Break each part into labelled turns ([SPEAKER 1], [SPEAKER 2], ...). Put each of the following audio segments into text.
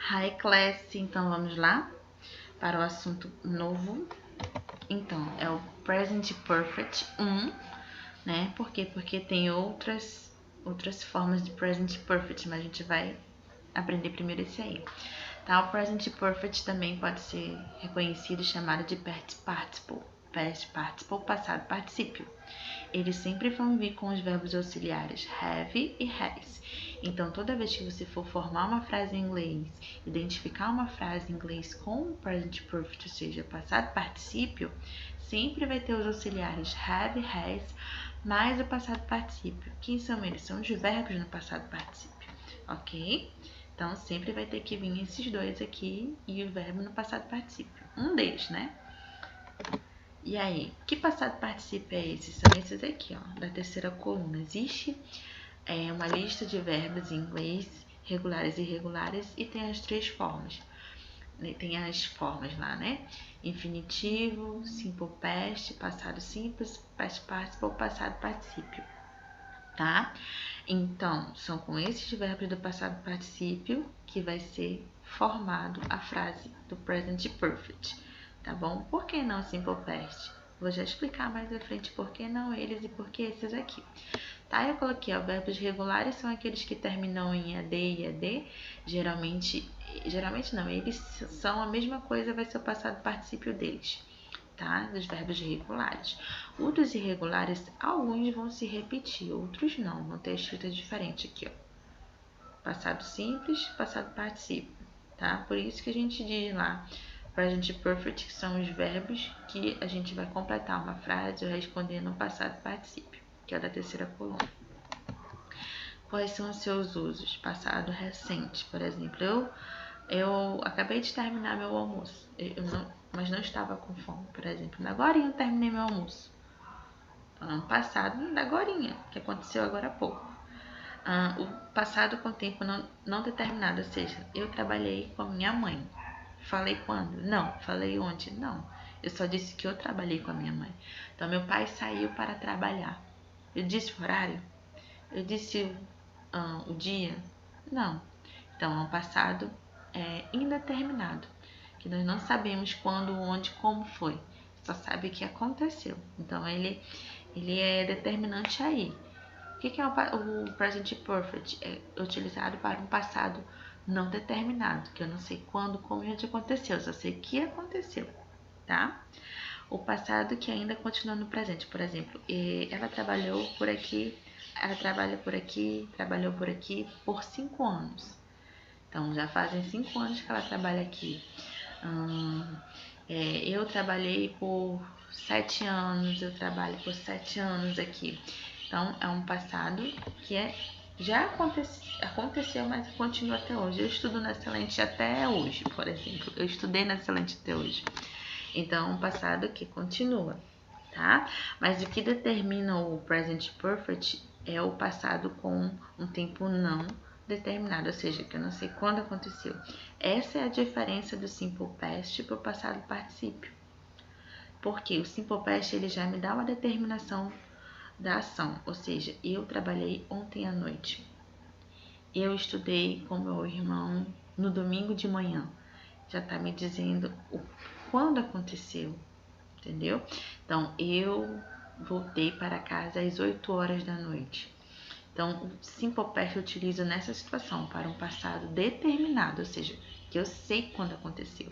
[SPEAKER 1] Hi class, então vamos lá para o assunto novo. Então, é o Present Perfect 1, né? Por quê? Porque tem outras formas de Present Perfect, mas a gente vai aprender primeiro esse aí. Tá? O Present Perfect também pode ser reconhecido e chamado de Past Participle. Past Participle, passado particípio. Eles sempre vão vir com os verbos auxiliares have e has. Então, toda vez que você for formar uma frase em inglês, identificar uma frase em inglês com o present perfect, ou seja, passado particípio, sempre vai ter os auxiliares have, has, mais o passado particípio. Quem são eles? São os verbos no passado particípio, ok? Então, sempre vai ter que vir esses dois aqui e o verbo no passado particípio. Um deles, né? E aí, que passado particípio é esse? São esses aqui, ó, da terceira coluna. Existe uma lista de verbos em inglês, regulares e irregulares, e tem as três formas. Tem as formas lá, né? Infinitivo, simple past, passado simples, past participle, passado particípio, tá? Então, são com esses verbos do passado particípio que vai ser formado a frase do present perfect, tá bom? Por que não simple past? Vou já explicar mais à frente por que não eles e por que esses aqui. Tá, eu coloquei, ó, verbos regulares são aqueles que terminam em AD e AD. Geralmente não, eles são a mesma coisa, vai ser o passado particípio deles, tá? Dos verbos regulares. Os dos irregulares, alguns vão se repetir, outros não, vão ter escrita diferente aqui, ó. Passado simples, passado particípio, tá? Por isso que a gente diz lá present perfect, que são os verbos que a gente vai completar uma frase ou responder no passado particípio, que é o da terceira coluna. Quais são os seus usos? Passado recente, por exemplo, eu acabei de terminar meu almoço, mas não estava com fome, por exemplo. Agorinha eu terminei meu almoço. Ano passado, agorinha, que aconteceu agora há pouco. O passado com tempo não determinado, ou seja, eu trabalhei com a minha mãe. Falei quando? Não. Falei onde? Não. Eu só disse que eu trabalhei com a minha mãe. Então, meu pai saiu para trabalhar. Eu disse o horário? Eu disse o dia? Não. Então, é um passado indeterminado, que nós não sabemos quando, onde, como foi. Só sabe que aconteceu. Então, ele é determinante aí. O que é o present perfect? É utilizado para um passado não determinado, que eu não sei quando, como e onde aconteceu, só sei que aconteceu, tá? O passado que ainda continua no presente, por exemplo, ela trabalhou por aqui, ela trabalhou por aqui por 5 anos. Então, já fazem 5 anos que ela trabalha aqui. Eu trabalhei por 7 anos, eu trabalho por 7 anos aqui. Então, é um passado que já aconteceu, mas continua até hoje. Eu estudo na Excelente até hoje, por exemplo. Eu estudei na Excelente até hoje. Então, é um passado que continua, tá? Mas o que determina o present perfect é o passado com um tempo não determinado, ou seja, que eu não sei quando aconteceu. Essa é a diferença do simple past para o passado particípio. Porque o simple past ele já me dá uma determinação da ação, ou seja, eu trabalhei ontem à noite. Eu estudei com meu irmão no domingo de manhã. Já está me dizendo quando aconteceu, entendeu? Então, eu voltei para casa às 8 horas da noite. Então, o simple past eu utilizo nessa situação para um passado determinado, ou seja, que eu sei quando aconteceu.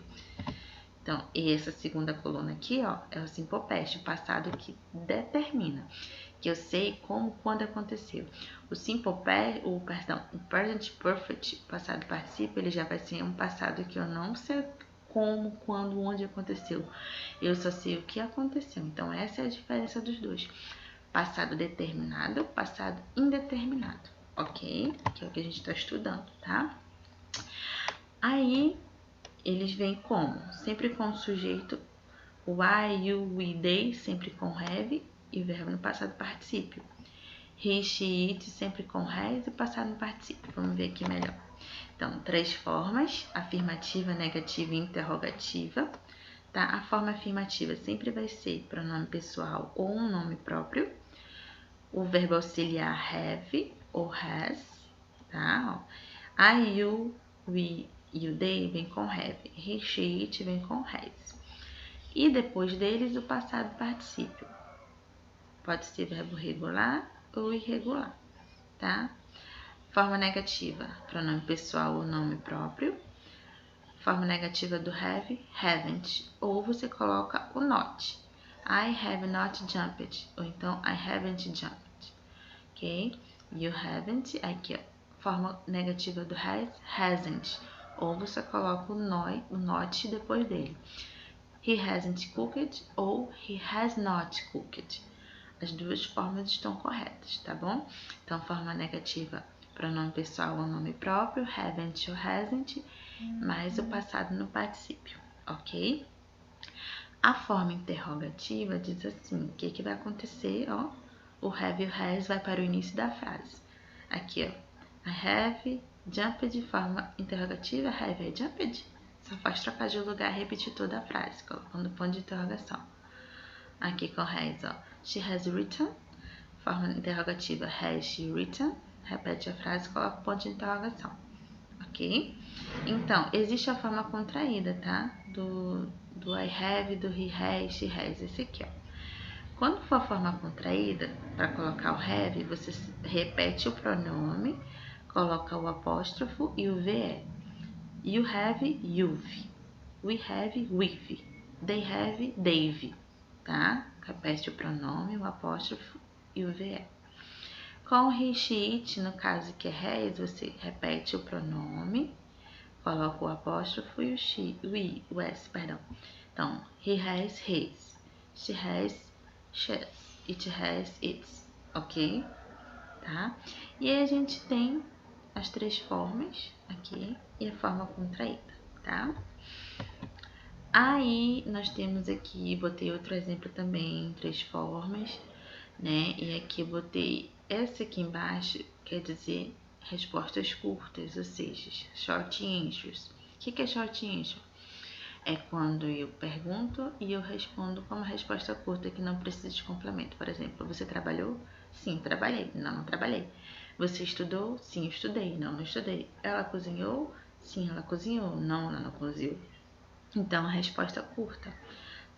[SPEAKER 1] Então, essa segunda coluna aqui, ó, é o simple past, o passado que determina, que eu sei como, quando aconteceu. O simple past, o present perfect, passado particípio, ele já vai ser um passado que eu não sei como, quando, onde aconteceu. Eu só sei o que aconteceu. Então, essa é a diferença dos dois. Passado determinado, passado indeterminado, ok? Que é o que a gente está estudando, tá? Aí, eles vêm como? Sempre com o sujeito, o I, you, we, they, sempre com have e verbo no passado particípio. He, she, it, sempre com has e passado no particípio. Vamos ver aqui melhor. Então, 3 formas, afirmativa, negativa e interrogativa. Tá? A forma afirmativa sempre vai ser pronome pessoal ou um nome próprio. O verbo auxiliar have ou has, tá? I, you, we e o they vem com have. He, she, it vem com has. E depois deles, o passado particípio. Pode ser verbo regular ou irregular, tá? Forma negativa, pronome pessoal ou nome próprio. Forma negativa do have, haven't. Ou você coloca o not. I have not jumped. Ou então, I haven't jumped. Ok? You haven't. Aqui, ó. Forma negativa do has, hasn't. Ou você coloca o not depois dele. He hasn't cooked ou he has not cooked. As duas formas estão corretas, tá bom? Então, forma negativa, pronome pessoal ou nome próprio, haven't ou hasn't, mais o passado no particípio, ok? A forma interrogativa diz assim, o que vai acontecer, ó? O have e o has vai para o início da frase. Aqui, ó, I have jumped, forma interrogativa, have I jumped? Só faz trocar de lugar e repetir toda a frase, colocando ponto de interrogação. Aqui com has, ó, she has written, forma interrogativa, has she written? Repete a frase, coloca ponto de interrogação, ok? Então, existe a forma contraída, tá? Do I have, do he has, she has, esse aqui, ó. Quando for a forma contraída, para colocar o have, você repete o pronome, coloca o apóstrofo e o VE. You have, you've. We have, we've. They have, they've. Tá? Repete o pronome, o apóstrofo e o VE. Com he, she, it, no caso que é has, você repete o pronome, coloca o apóstrofo e o she, o s, perdão. Então, he has his, she has she's, it has its, ok? Tá? E aí a gente tem as três formas aqui e a forma contraída, tá? Aí nós temos aqui, botei outro exemplo também, três formas, né? E aqui eu botei essa aqui embaixo, quer dizer respostas curtas, ou seja, short answers. O que é short answer? É quando eu pergunto e eu respondo com uma resposta curta que não precisa de complemento. Por exemplo, você trabalhou? Sim, trabalhei. Não, não trabalhei. Você estudou? Sim, estudei. Não, não estudei. Ela cozinhou? Sim, ela cozinhou. Não, ela não cozinhou. Então, a resposta curta.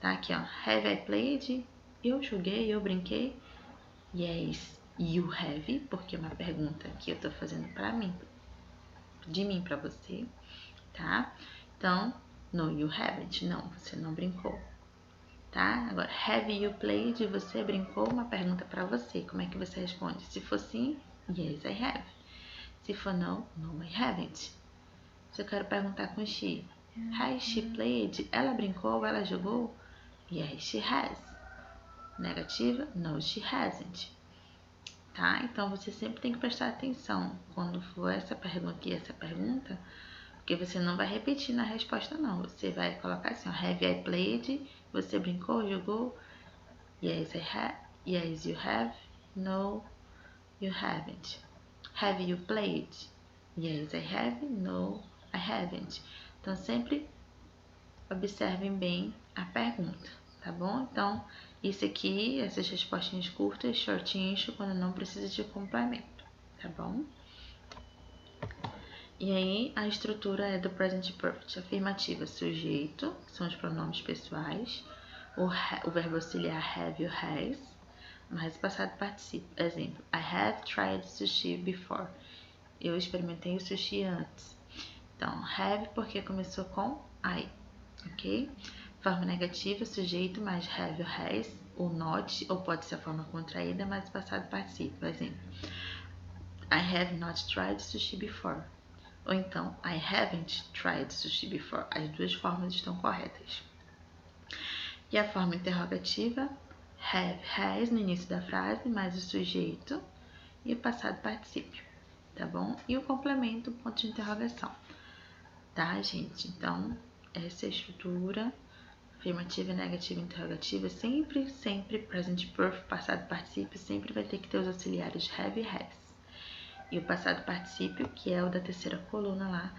[SPEAKER 1] Tá aqui, ó. Have I played? Eu joguei, eu brinquei. Yes, you have, porque é uma pergunta que eu tô fazendo pra mim. De mim pra você, tá? Então, no, you haven't. Não, você não brincou. Tá? Agora, have you played? Você brincou? Uma pergunta pra você. Como é que você responde? Se for sim, yes, I have. Se for não, no, I haven't. Se eu quero perguntar com she, has she played? Ela brincou? Ela jogou? Yes, she has. Negativa, no, she hasn't. Tá? Então, você sempre tem que prestar atenção quando for essa pergunta e essa pergunta, porque você não vai repetir na resposta, não. Você vai colocar assim, ó, have I played? Você brincou, jogou? Yes, I have. Yes, you have. No, you haven't. Have you played? Yes, I have. No, I haven't. Então, sempre observem bem a pergunta, tá bom? Então, isso aqui, essas respostinhas curtas, shortinhas, quando não precisa de complemento, tá bom? E aí, a estrutura é do present perfect. Afirmativa, sujeito, que são os pronomes pessoais. O verbo auxiliar have e o has. Mais passado participo. Exemplo, I have tried sushi before. Eu experimentei o sushi antes. Então, have porque começou com I, ok? Forma negativa, sujeito mais have ou has, ou not, ou pode ser a forma contraída, mas passado participo. Exemplo, I have not tried sushi before. Ou então, I haven't tried sushi before. As duas formas estão corretas. E a forma interrogativa, have, has no início da frase, mais o sujeito e o passado particípio, tá bom? E o complemento, ponto de interrogação. Tá, gente? Então, essa é a estrutura. Afirmativa, negativa, interrogativa. Sempre, sempre, present perfect, passado particípio, sempre vai ter que ter os auxiliares have e has. E o passado particípio, que é o da terceira coluna lá,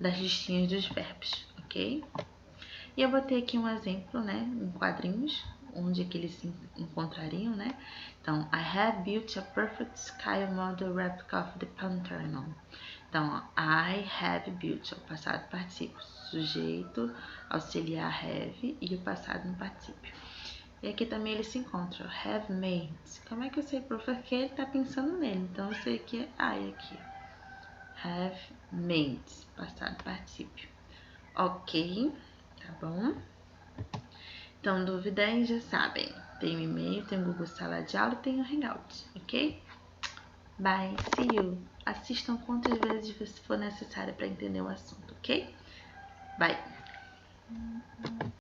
[SPEAKER 1] das listinhas dos verbos, ok? E eu botei aqui um exemplo, né, em quadrinhos, onde que eles se encontrariam, né? Então, I have built a perfect scale model replica of the Pantheon. Então, ó, I have built, é o passado particípio. Sujeito, auxiliar have e o passado no particípio. E aqui também eles se encontram. Have made. Como é que eu sei, prof? Porque ele tá pensando nele. Então, eu sei que é I aqui. Have made. Passado particípio. Ok. Tá bom? Então, dúvidas já sabem. Tem o e-mail, tem o Google Sala de Aula e tem o Hangout. Ok? Bye. See you. Assistam quantas vezes for necessário para entender o assunto. Ok? Bye.